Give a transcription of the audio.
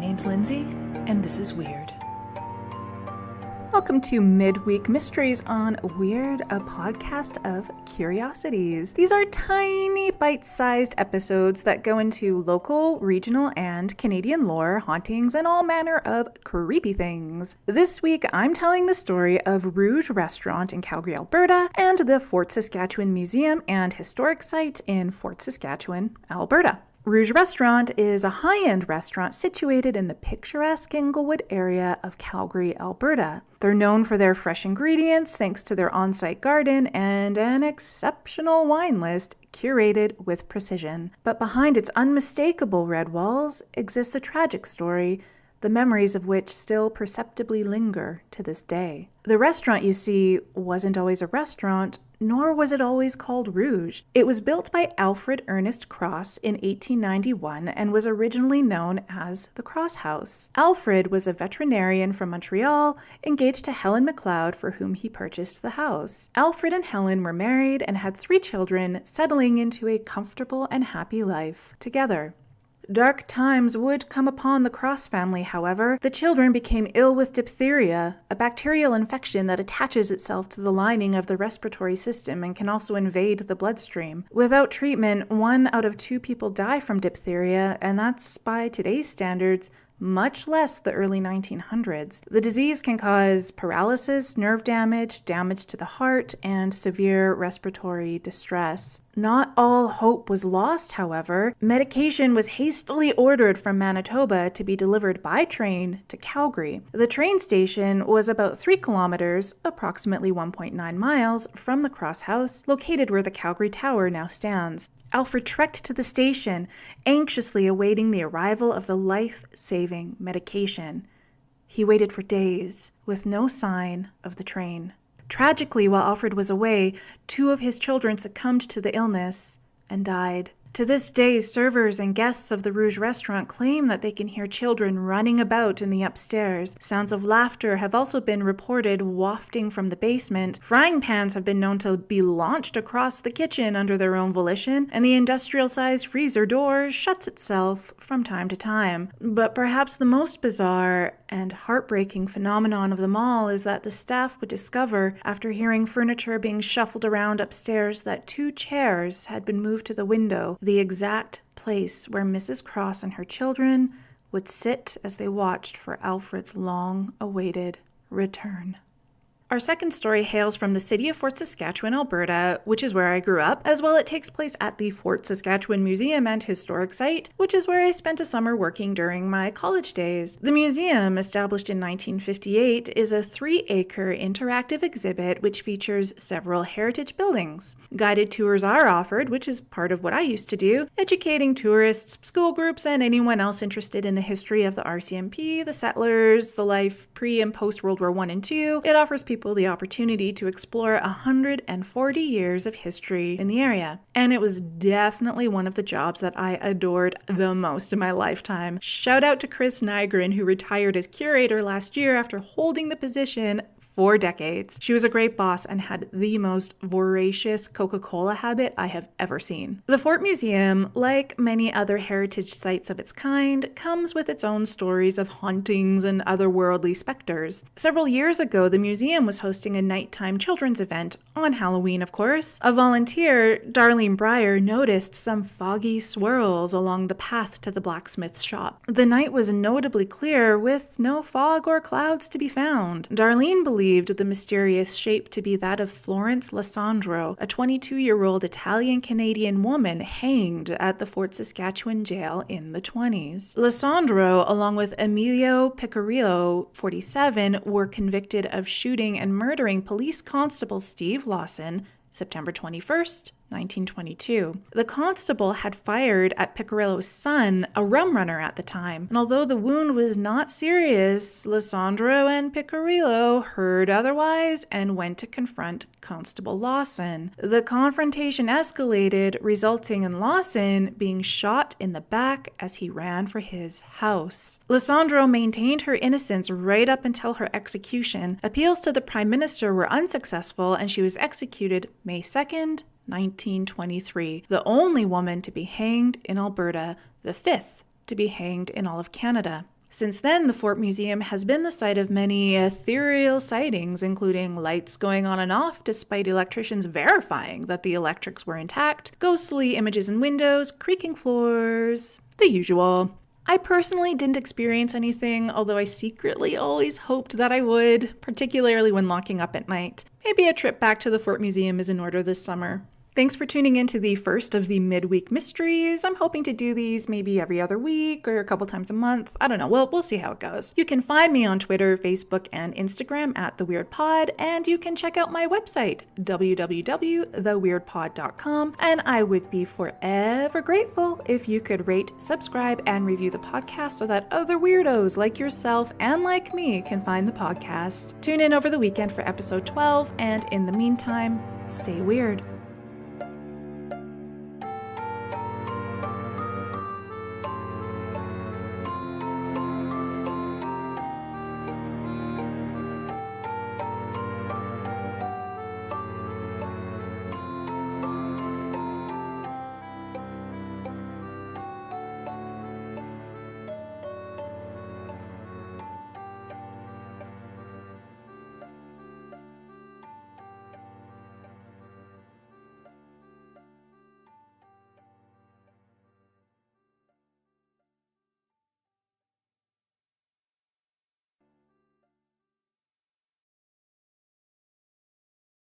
name's Lindsay, and this is Weird. Welcome to Midweek Mysteries on Weird, a podcast of curiosities. These are tiny, bite-sized episodes that go into local, regional, and Canadian lore, hauntings, and all manner of creepy things. This week, I'm telling the story of Rouge Restaurant in Calgary, Alberta, and the Fort Saskatchewan Museum and Historic Site in Fort Saskatchewan, Alberta. Rouge Restaurant is a high-end restaurant situated in the picturesque Inglewood area of Calgary, Alberta. They're known for their fresh ingredients thanks to their on-site garden and an exceptional wine list curated with precision. But behind its unmistakable red walls exists a tragic story, the memories of which still perceptibly linger to this day. The restaurant, you see, wasn't always a restaurant, nor was it always called Rouge. It was built by Alfred Ernest Cross in 1891 and was originally known as the Cross House. Alfred was a veterinarian from Montreal, engaged to Helen MacLeod, for whom he purchased the house. Alfred and Helen were married and had 3 children, settling into a comfortable and happy life together. Dark times would come upon the Cross family, however. The children became ill with diphtheria, a bacterial infection that attaches itself to the lining of the respiratory system and can also invade the bloodstream. Without treatment, 1 out of 2 people die from diphtheria, and that's, by today's standards, much less the early 1900s. The disease can cause paralysis, nerve damage, damage to the heart, and severe respiratory distress. Not all hope was lost, however. Medication was hastily ordered from Manitoba to be delivered by train to Calgary. The train station was about 3 kilometers, approximately 1.9 miles, from the Cross House, located where the Calgary Tower now stands. Alfred trekked to the station, anxiously awaiting the arrival of the life-saving medication. He waited for days, with no sign of the train. Tragically, while Alfred was away, 2 of his children succumbed to the illness and died. To this day, servers and guests of the Rouge Restaurant claim that they can hear children running about in the upstairs. Sounds of laughter have also been reported wafting from the basement. Frying pans have been known to be launched across the kitchen under their own volition, and the industrial-sized freezer door shuts itself from time to time. But perhaps the most bizarre and heartbreaking phenomenon of them all is that the staff would discover, after hearing furniture being shuffled around upstairs, that 2 chairs had been moved to the window, the exact place where Mrs. Cross and her children would sit as they watched for Alfred's long-awaited return. Our second story hails from the city of Fort Saskatchewan, Alberta, which is where I grew up. As well, it takes place at the Fort Saskatchewan Museum and Historic Site, which is where I spent a summer working during my college days. The museum, established in 1958, is a 3-acre interactive exhibit which features several heritage buildings. Guided tours are offered, which is part of what I used to do, educating tourists, school groups, and anyone else interested in the history of the RCMP, the settlers, the life pre- and post-World War I and II. It offers people the opportunity to explore 140 years of history in the area. And it was definitely one of the jobs that I adored the most in my lifetime. Shout out to Chris Nygren, who retired as curator last year after holding the position for decades. She was a great boss and had the most voracious Coca-Cola habit I have ever seen. The Fort Museum, like many other heritage sites of its kind, comes with its own stories of hauntings and otherworldly specters. Several years ago, the museum was hosting a nighttime children's event, on Halloween of course. A volunteer, Darlene Breyer, noticed some foggy swirls along the path to the blacksmith's shop. The night was notably clear, with no fog or clouds to be found. Darlene believed the mysterious shape to be that of Florence Lasandro, a 22-year-old Italian-Canadian woman hanged at the Fort Saskatchewan jail in the 20s. Lasandro, along with Emilio Picarillo, 47, were convicted of shooting and murdering police constable Steve Lawson, September 21st, 1922. The constable had fired at Picarillo's son, a rum runner at the time, and although the wound was not serious, Lasandro and Picarillo heard otherwise and went to confront Constable Lawson. The confrontation escalated, resulting in Lawson being shot in the back as he ran for his house. Lasandro maintained her innocence right up until her execution. Appeals to the Prime Minister were unsuccessful, and she was executed May 2nd, 1923, the only woman to be hanged in Alberta, the 5th to be hanged in all of Canada. Since then, the Fort Museum has been the site of many ethereal sightings, including lights going on and off despite electricians verifying that the electrics were intact, ghostly images in windows, creaking floors, the usual. I personally didn't experience anything, although I secretly always hoped that I would, particularly when locking up at night. Maybe a trip back to the Fort Museum is in order this summer. Thanks for tuning in to the first of the midweek mysteries. I'm hoping to do these maybe every other week or a couple times a month. I don't know. We'll see how it goes. You can find me on Twitter, Facebook, and Instagram at The Weird Pod, and you can check out my website, www.theweirdpod.com, and I would be forever grateful if you could rate, subscribe, and review the podcast so that other weirdos like yourself and like me can find the podcast. Tune in over the weekend for episode 12, and in the meantime, stay weird.